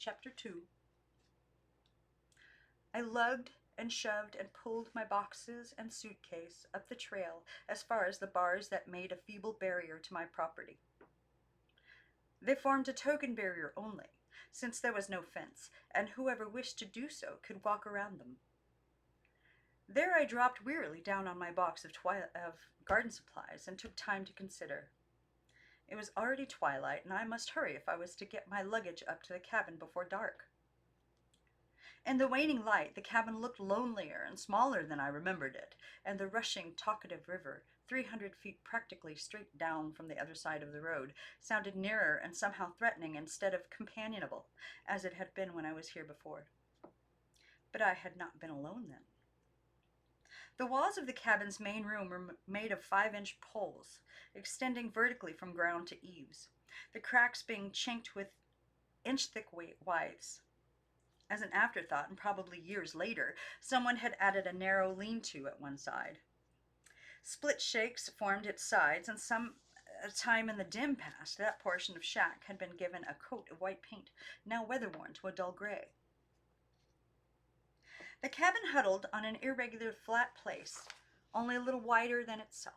Chapter 2. I lugged and shoved and pulled my boxes and suitcase up the trail as far as the bars that made a feeble barrier to my property. They formed a token barrier only, since there was no fence, and whoever wished to do so could walk around them. There I dropped wearily down on my box of garden supplies and took time to consider. It was already twilight, and I must hurry if I was to get my luggage up to the cabin before dark. In the waning light, the cabin looked lonelier and smaller than I remembered it, and the rushing, talkative river, 300 feet practically straight down from the other side of the road, sounded nearer and somehow threatening instead of companionable, as it had been when I was here before. But I had not been alone then. The walls of the cabin's main room were made of 5-inch poles, extending vertically from ground to eaves, the cracks being chinked with inch-thick withes. As an afterthought, and probably years later, someone had added a narrow lean-to at one side. Split shakes formed its sides, and some time in the dim past, that portion of shack had been given a coat of white paint, now weather-worn to a dull gray. The cabin huddled on an irregular flat place, only a little wider than itself,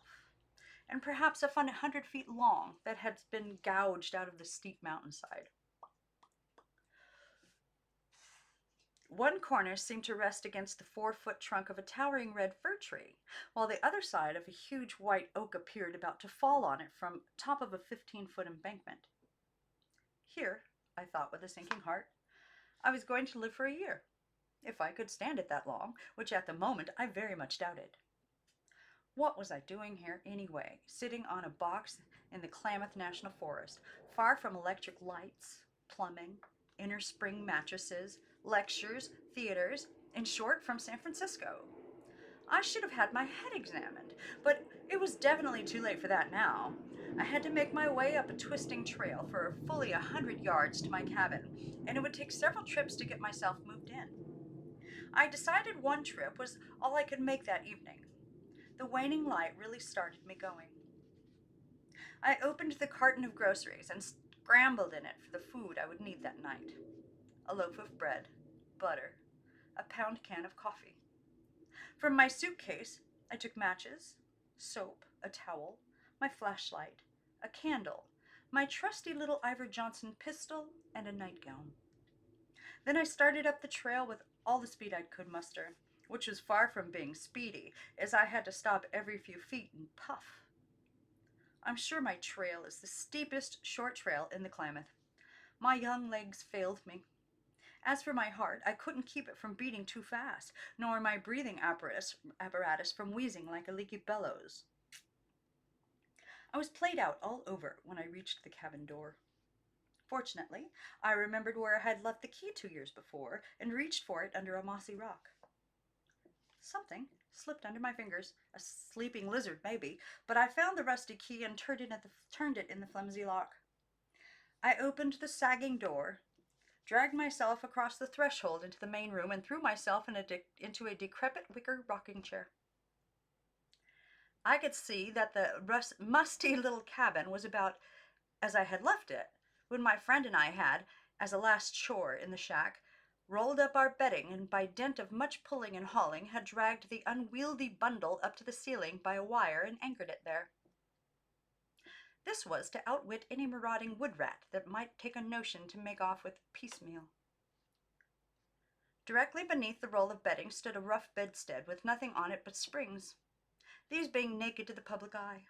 and perhaps a fun 100 feet long that had been gouged out of the steep mountainside. One corner seemed to rest against the 4-foot trunk of a towering red fir tree, while the other side of a huge white oak appeared about to fall on it from top of a 15-foot embankment. Here, I thought with a sinking heart, I was going to live for a year, if I could stand it that long, which at the moment I very much doubted. What was I doing here anyway, sitting on a box in the Klamath National Forest, far from electric lights, plumbing, inner spring mattresses, lectures, theaters, in short, from San Francisco? I should have had my head examined, but it was definitely too late for that now. I had to make my way up a twisting trail for fully 100 yards to my cabin, and it would take several trips to get myself moved in. I decided one trip was all I could make that evening. The waning light really started me going. I opened the carton of groceries and scrambled in it for the food I would need that night. A loaf of bread, butter, a pound can of coffee. From my suitcase, I took matches, soap, a towel, my flashlight, a candle, my trusty little Ivor Johnson pistol, and a nightgown. Then I started up the trail with all the speed I could muster, which was far from being speedy, as I had to stop every few feet and puff. I'm sure my trail is the steepest short trail in the Klamath. My young legs failed me. As for my heart, I couldn't keep it from beating too fast, nor my breathing apparatus from wheezing like a leaky bellows. I was played out all over when I reached the cabin door. Fortunately, I remembered where I had left the key 2 years before and reached for it under a mossy rock. Something slipped under my fingers, a sleeping lizard maybe, but I found the rusty key and turned it in the flimsy lock. I opened the sagging door, dragged myself across the threshold into the main room, and threw myself into a decrepit wicker rocking chair. I could see that the musty little cabin was about as I had left it, when my friend and I had, as a last chore in the shack, rolled up our bedding and by dint of much pulling and hauling had dragged the unwieldy bundle up to the ceiling by a wire and anchored it there. This was to outwit any marauding wood rat that might take a notion to make off with piecemeal. Directly beneath the roll of bedding stood a rough bedstead with nothing on it but springs, these being naked to the public eye.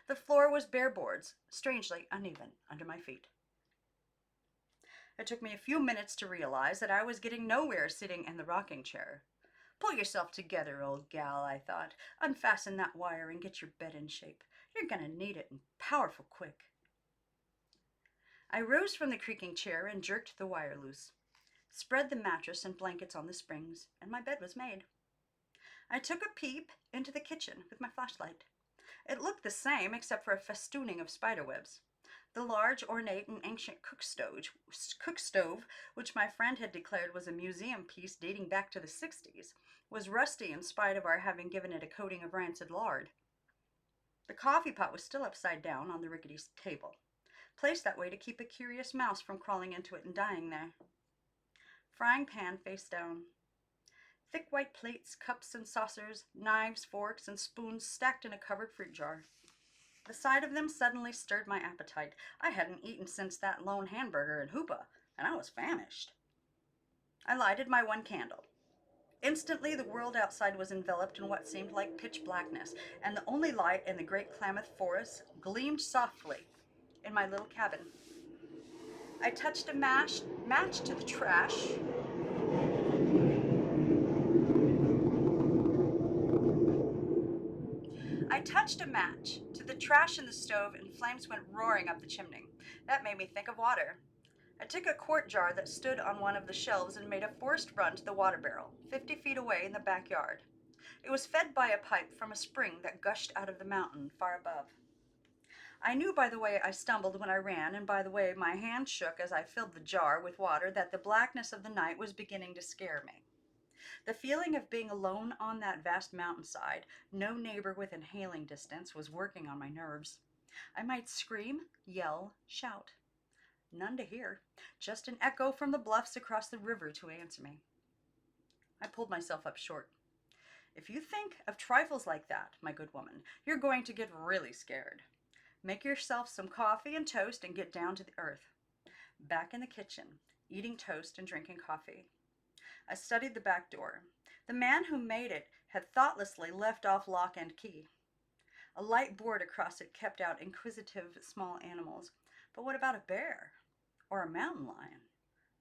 The floor was bare boards, strangely uneven, under my feet. It took me a few minutes to realize that I was getting nowhere sitting in the rocking chair. Pull yourself together, old gal, I thought. Unfasten that wire and get your bed in shape. You're gonna need it, and powerful quick. I rose from the creaking chair and jerked the wire loose, spread the mattress and blankets on the springs, and my bed was made. I took a peep into the kitchen with my flashlight. It looked the same except for a festooning of spiderwebs. The large, ornate, and ancient cook stove, which my friend had declared was a museum piece dating back to the 60s, was rusty in spite of our having given it a coating of rancid lard. The coffee pot was still upside down on the rickety table. placed that way to keep a curious mouse from crawling into it and dying there. Frying pan face down. Thick white plates, cups and saucers, knives, forks, and spoons stacked in a covered fruit jar. The sight of them suddenly stirred my appetite. I hadn't eaten since that lone hamburger in Hoopa, and I was famished. I lighted my one candle. Instantly, the world outside was enveloped in what seemed like pitch blackness, and the only light in the great Klamath forest gleamed softly in my little cabin. I touched a match to the trash. I touched a match to the trash in the stove, and flames went roaring up the chimney. That made me think of water. I took a quart jar that stood on one of the shelves and made a forced run to the water barrel, 50 feet away in the backyard. It was fed by a pipe from a spring that gushed out of the mountain far above. I knew by the way I stumbled when I ran, and by the way my hand shook as I filled the jar with water, that the blackness of the night was beginning to scare me. The feeling of being alone on that vast mountainside, no neighbor within hailing distance, was working on my nerves. I might scream, yell, shout. None to hear, just an echo from the bluffs across the river to answer me. I pulled myself up short. If you think of trifles like that, my good woman, you're going to get really scared. Make yourself some coffee and toast and get down to the earth. Back in the kitchen, eating toast and drinking coffee. I studied the back door. The man who made it had thoughtlessly left off lock and key. A light board across it kept out inquisitive small animals. But what about a bear? Or a mountain lion?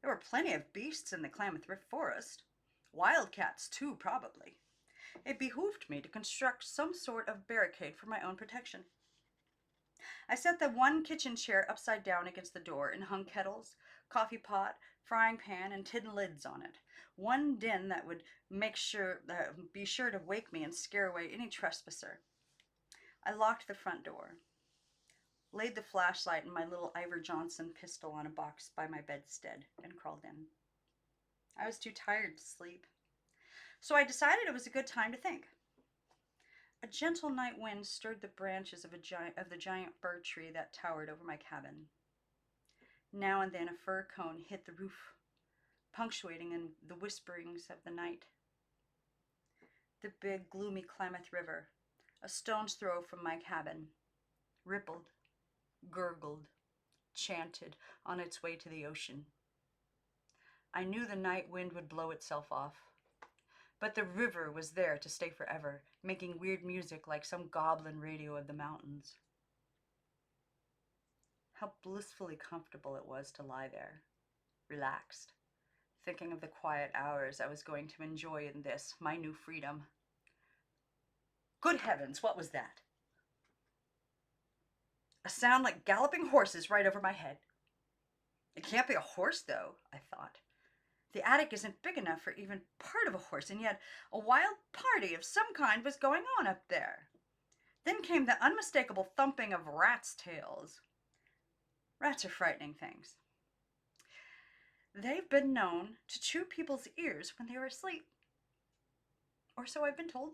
There were plenty of beasts in the Klamath forest. Wildcats, too, probably. It behooved me to construct some sort of barricade for my own protection. I set the one kitchen chair upside down against the door and hung kettles, coffee pot, frying pan, and tin lids on it. One din that would be sure to wake me and scare away any trespasser. I locked the front door, laid the flashlight and my little Ivor Johnson pistol on a box by my bedstead, and crawled in. I was too tired to sleep, so I decided it was a good time to think. A gentle night wind stirred the branches of the giant fir tree that towered over my cabin. Now and then a fir cone hit the roof, punctuating in the whisperings of the night. The big, gloomy Klamath River, a stone's throw from my cabin, rippled, gurgled, chanted on its way to the ocean. I knew the night wind would blow itself off. But the river was there to stay forever, making weird music like some goblin radio of the mountains. How blissfully comfortable it was to lie there, relaxed, thinking of the quiet hours I was going to enjoy in this, my new freedom. Good heavens, what was that? A sound like galloping horses right over my head. It can't be a horse, though, I thought. The attic isn't big enough for even part of a horse, and yet a wild party of some kind was going on up there. Then came the unmistakable thumping of rats' tails. Rats are frightening things. They've been known to chew people's ears when they were asleep. Or so I've been told.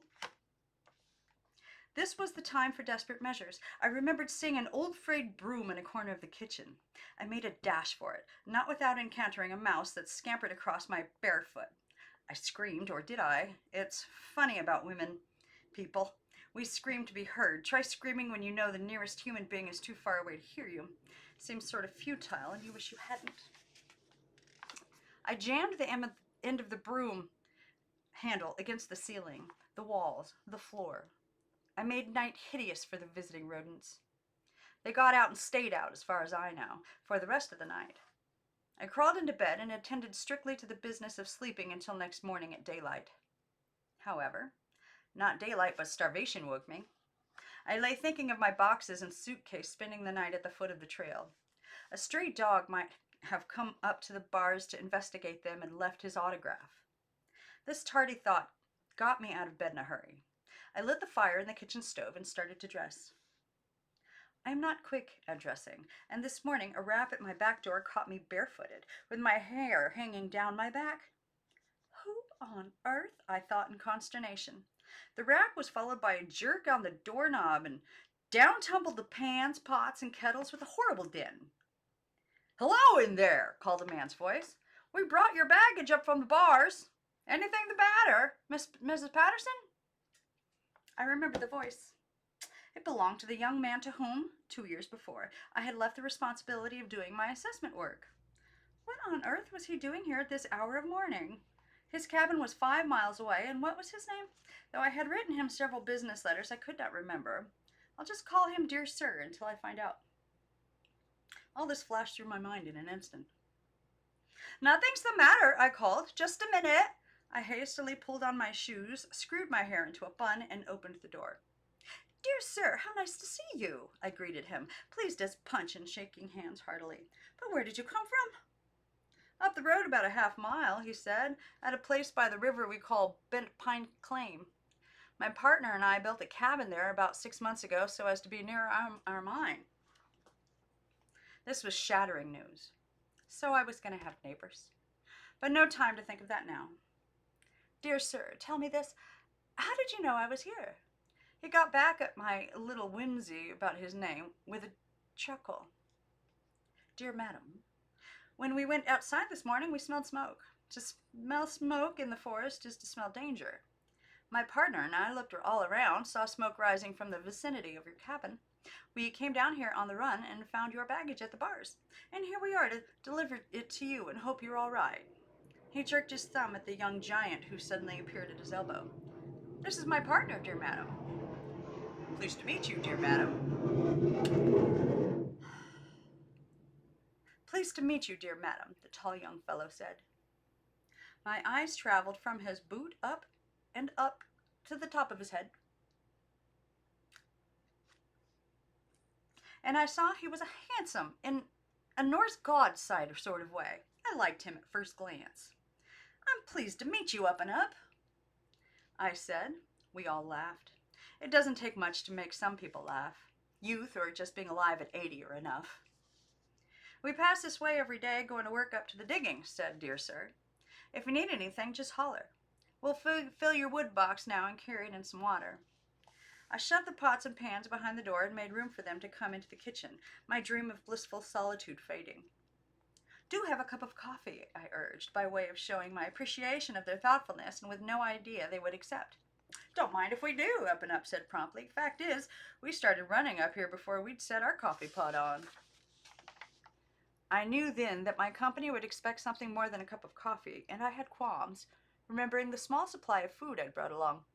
This was the time for desperate measures. I remembered seeing an old frayed broom in a corner of the kitchen. I made a dash for it, not without encountering a mouse that scampered across my bare foot. I screamed, or did I? It's funny about women, people. We scream to be heard. Try screaming when you know the nearest human being is too far away to hear you. Seems sort of futile, and you wish you hadn't. I jammed the end of the broom handle against the ceiling, the walls, the floor. I made night hideous for the visiting rodents. They got out and stayed out, as far as I know, for the rest of the night. I crawled into bed and attended strictly to the business of sleeping until next morning at daylight. However, not daylight but starvation woke me. I lay thinking of my boxes and suitcase, spending the night at the foot of the trail. A stray dog might have come up to the bars to investigate them and left his autograph. This tardy thought got me out of bed in a hurry. I lit the fire in the kitchen stove and started to dress. I am not quick at dressing, and this morning a rap at my back door caught me barefooted, with my hair hanging down my back. Who on earth? I thought in consternation. The rap was followed by a jerk on the doorknob and Down tumbled the pans, pots, and kettles with a horrible din. "Hello in there," called a man's voice. "We brought your baggage up from the bars. Anything the matter, Mrs. Patterson?" I remember the voice. It belonged to the young man to whom, 2 years before, I had left the responsibility of doing my assessment work. What on earth was he doing here at this hour of morning? His cabin was 5 miles away, and what was his name? Though I had written him several business letters, I could not remember. I'll just call him Dear Sir until I find out. All this flashed through my mind in an instant. "Nothing's the matter," I called. "Just a minute." I hastily pulled on my shoes, screwed my hair into a bun, and opened the door. "Dear sir, how nice to see you," I greeted him, pleased as Punch and shaking hands heartily. "But where did you come from?" "Up the road about a half-mile," he said, "at a place by the river we call Bent Pine Claim. My partner and I built a cabin there about 6 months ago so as to be near our mine." This was shattering news. So I was going to have neighbors. But no time to think of that now. "Dear sir, tell me this. How did you know I was here?" He got back at my little whimsy about his name with a chuckle. "Dear madam, when we went outside this morning, we smelled smoke. To smell smoke in the forest is to smell danger. My partner and I looked all around, saw smoke rising from the vicinity of your cabin. We came down here on the run and found your baggage at the bars. And here we are to deliver it to you and hope you're all right." He jerked his thumb at the young giant who suddenly appeared at his elbow. "This is my partner, dear madam." "Pleased to meet you, dear madam." "Pleased to meet you, dear madam," the tall young fellow said. My eyes traveled from his boot up and up to the top of his head, and I saw he was a handsome, in a Norse god sort of way. I liked him at first glance. "I'm pleased to meet you, Up and Up," I said. We all laughed. It doesn't take much to make some people laugh. Youth or just being alive at 80 are enough. "We pass this way every day going to work up to the diggings," said Dear Sir. "If you need anything, just holler. We'll fill your wood box now and carry it in some water." I shoved the pots and pans behind the door and made room for them to come into the kitchen, my dream of blissful solitude fading. "Do have a cup of coffee," I urged, by way of showing my appreciation of their thoughtfulness and with no idea they would accept. "Don't mind if we do," Up and Up said promptly. "Fact is, we started running up here before we'd set our coffee pot on." I knew then that my company would expect something more than a cup of coffee, and I had qualms, remembering the small supply of food I'd brought along.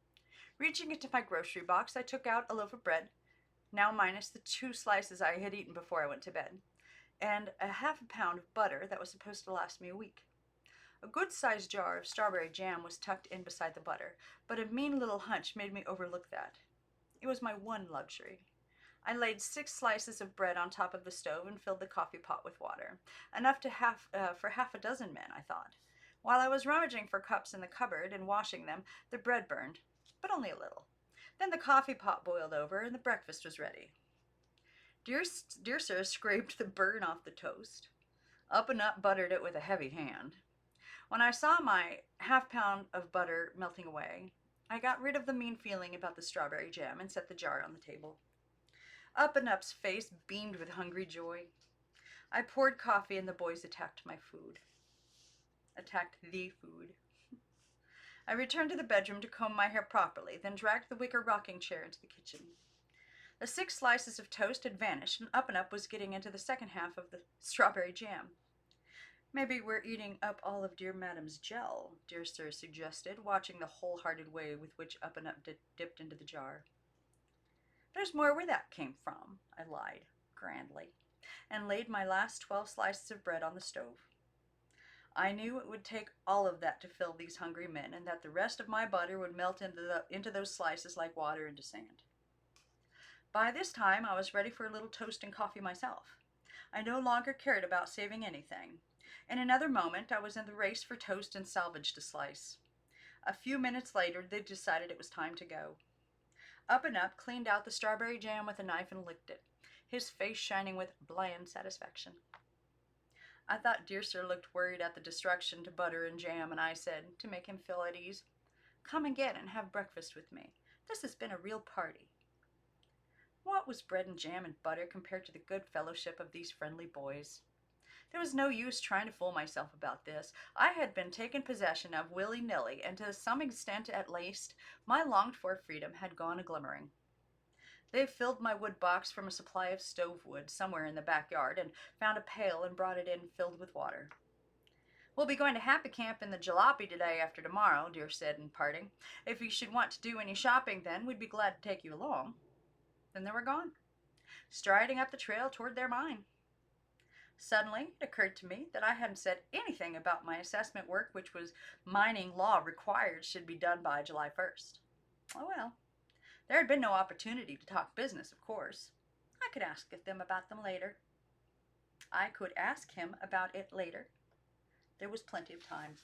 Reaching into my grocery box, I took out a loaf of bread, now minus the 2 slices I had eaten before I went to bed, and a half a pound of butter that was supposed to last me a week. A good-sized jar of strawberry jam was tucked in beside the butter, but a mean little hunch made me overlook that. It was my one luxury. I laid 6 slices of bread on top of the stove and filled the coffee pot with water. Enough for half a dozen men, I thought. While I was rummaging for cups in the cupboard and washing them, the bread burned, but only a little. Then the coffee pot boiled over and the breakfast was ready. Dear Sir scraped the burn off the toast. Up and Up buttered it with a heavy hand. When I saw my half-pound of butter melting away, I got rid of the mean feeling about the strawberry jam and set the jar on the table. Up and Up's face beamed with hungry joy. I poured coffee and the boys attacked the food. I returned to the bedroom to comb my hair properly, then dragged the wicker rocking chair into the kitchen. The 6 slices of toast had vanished, and Up was getting into the second half of the strawberry jam. "Maybe we're eating up all of dear madam's gel," Dear Sir suggested, watching the wholehearted way with which Up dipped into the jar. "There's more where that came from," I lied, grandly, and laid my last 12 slices of bread on the stove. I knew it would take all of that to fill these hungry men, and that the rest of my butter would melt into those slices like water into sand. By this time, I was ready for a little toast and coffee myself. I no longer cared about saving anything. In another moment, I was in the race for toast and salvaged a slice. A few minutes later, they decided it was time to go. Up and Up cleaned out the strawberry jam with a knife and licked it, his face shining with bland satisfaction. I thought Dear Sir looked worried at the destruction to butter and jam, and I said, to make him feel at ease, "Come again and have breakfast with me. This has been a real party." What was bread and jam and butter compared to the good fellowship of these friendly boys? There was no use trying to fool myself about this. I had been taken possession of willy-nilly, and to some extent at least, my longed-for freedom had gone a glimmering. They filled my wood box from a supply of stove wood somewhere in the backyard and found a pail and brought it in filled with water. "We'll be going to Happy Camp in the jalopy today after tomorrow," Dear said in parting. "If you should want to do any shopping then, we'd be glad to take you along." Then they were gone, striding up the trail toward their mine. Suddenly, it occurred to me that I hadn't said anything about my assessment work, which was mining law required should be done by July 1st. Oh well, there had been no opportunity to talk business, of course. I could ask them about them later. I could ask him about it later. There was plenty of time.